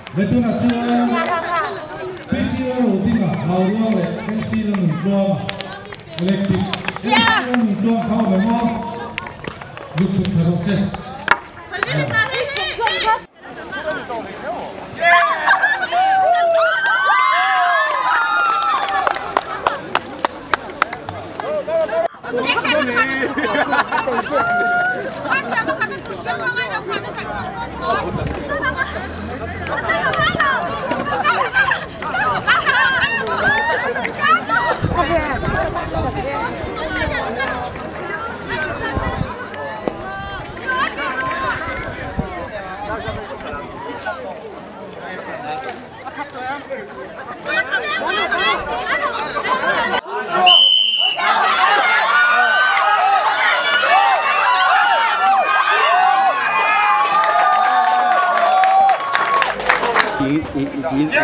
Betul nak cuan. PCO uting ah, mau ruang le, MC le ruang. Elektrik. MC ruang kau memang. Lucu terus eh.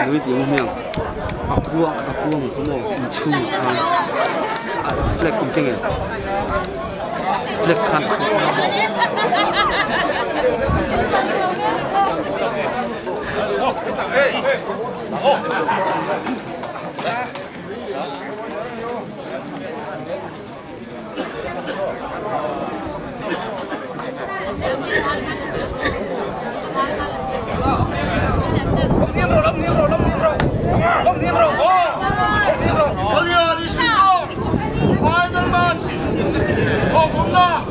有一点咩？阿姑唔好冇唔粗啊，flag 咁正嘅，flag 看。Final match. Oh, kom da!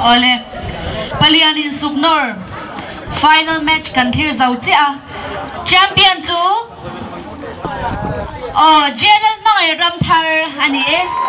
Ole, Palianin Sugnor. Final match kan thir zau chi a. Champion chu. Oh, General Mangai Ramthar ani e.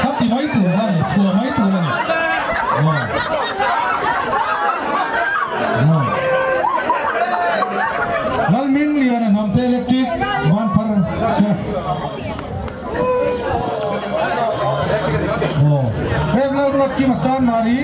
khắp thì mấy tủ này chùa mấy tủ này Lal Ming Lian and Hamte Electric one for em lâu lọt kia mặt tràn mà đi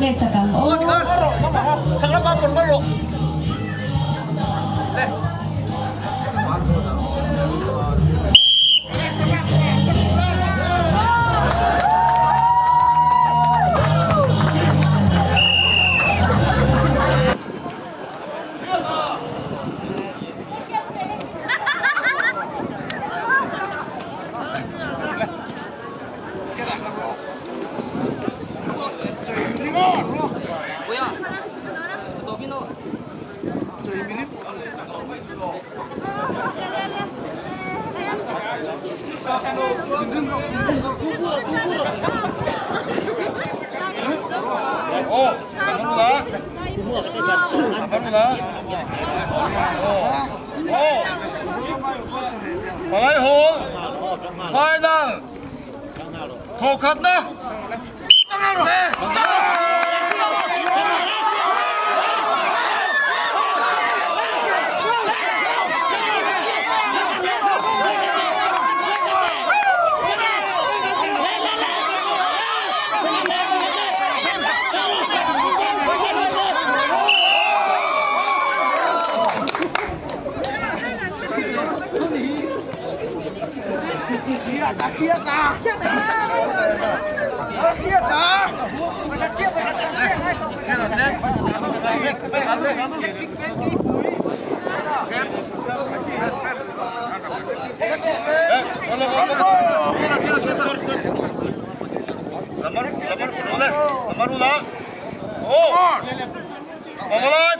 Lên chặt cắn ô chẳng lẽ ba phần bao Phải hồn final thổ khất nè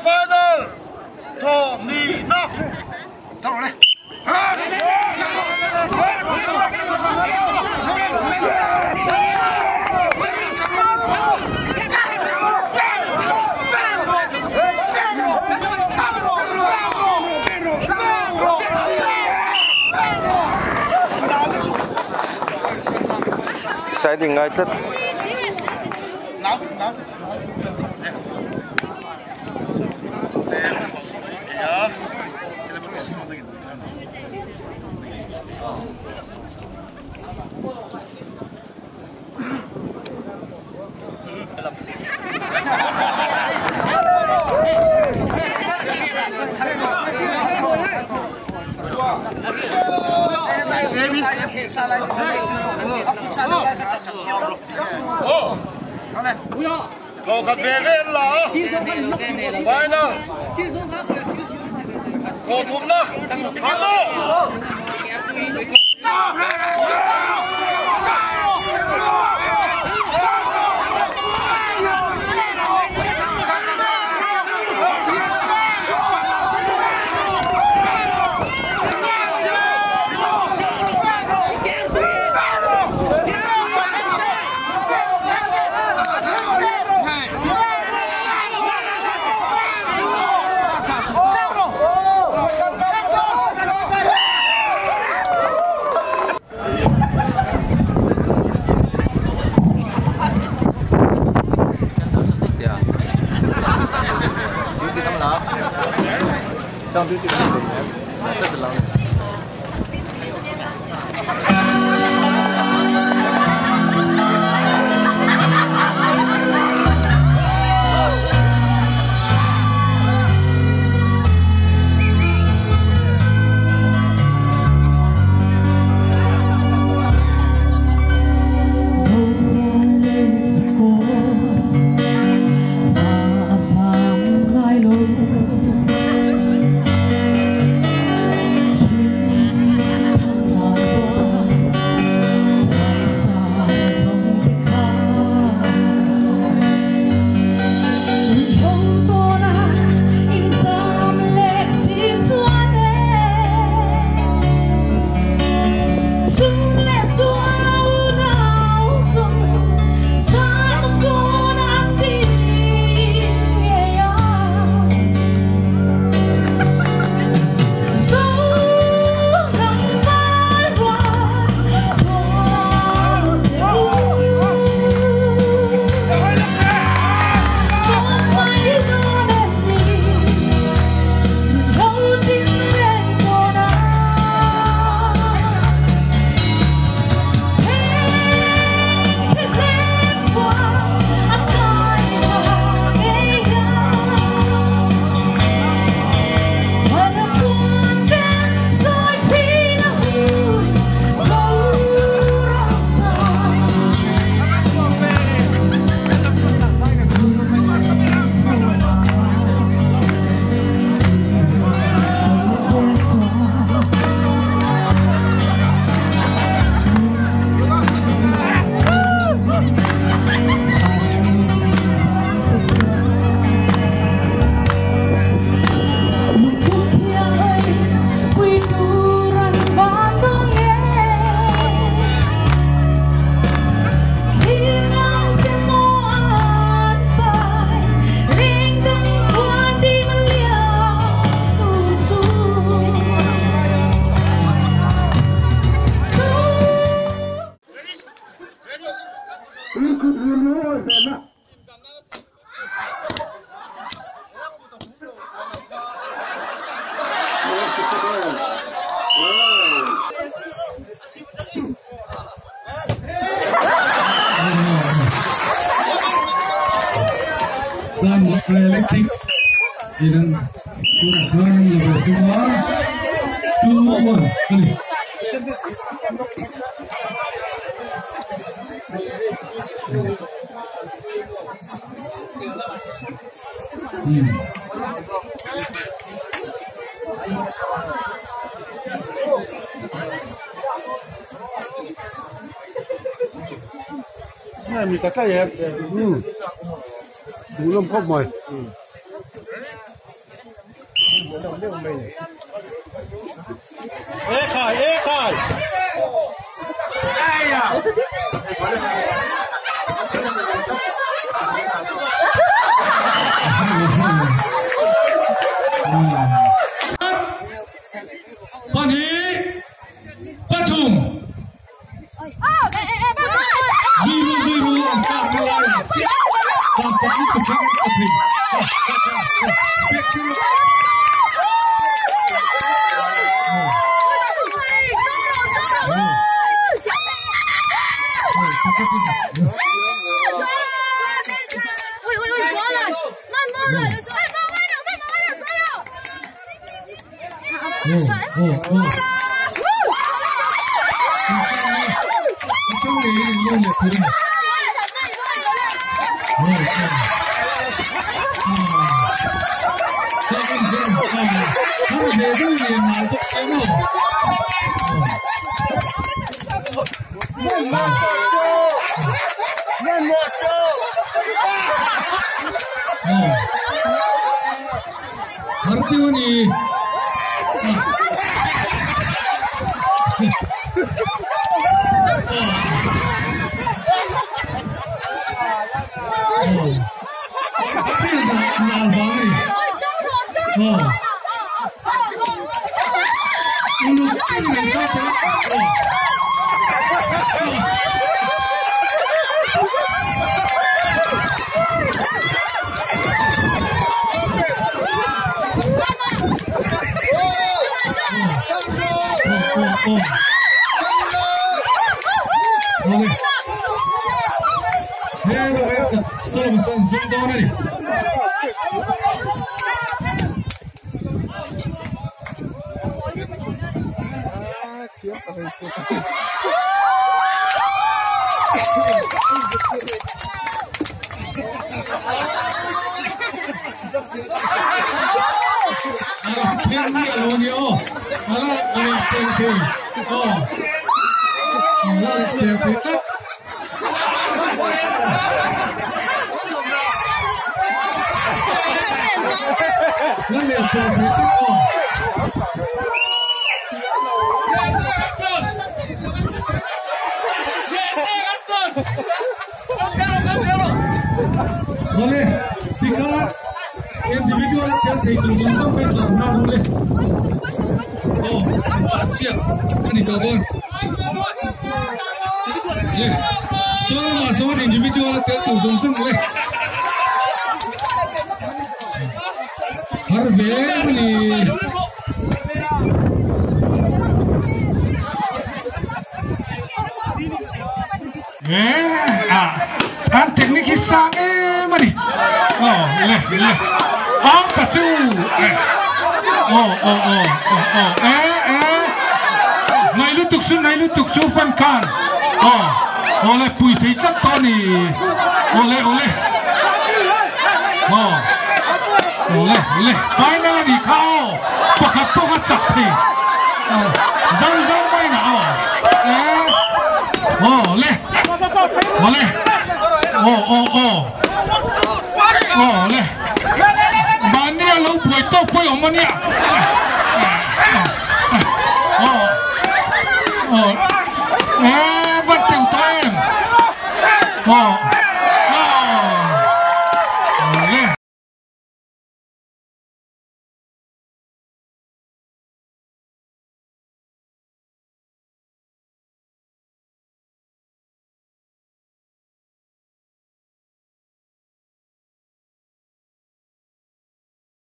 final thổ nì nọ đâu đây sai thì ngay tất nấu Cầu cà phê lên là phải nào cầu thùng đó Xong thứ chuyện này rất là lâu. Sam electric idan pura khan level two more sorry này mình có cái gì đủ lông khóc mồi ê khai ai à Pani Patum 0-0 angkat mulai dan jadi pegangan kopi Hartiwani Oke. Hero solo son donori. Kenny Alonio. Ala Kenny. Boleh tiga individual yang itu sampai karena boleh. Oh, siap. Ini kawan. Yeah. So masuk individual yang itu boleh. Harvey ni. An teknik isang mari. Oh, leh. Oh, tacu. Nailu tuksu fan kan. Oh, oleh pui teitat toni. Oleh. Oh. Oleh. Final ni kau. Pokat cakti. Zang mai na. Oh, oleh. Oh, oleh. Mania lo pui omania. What time? Oh.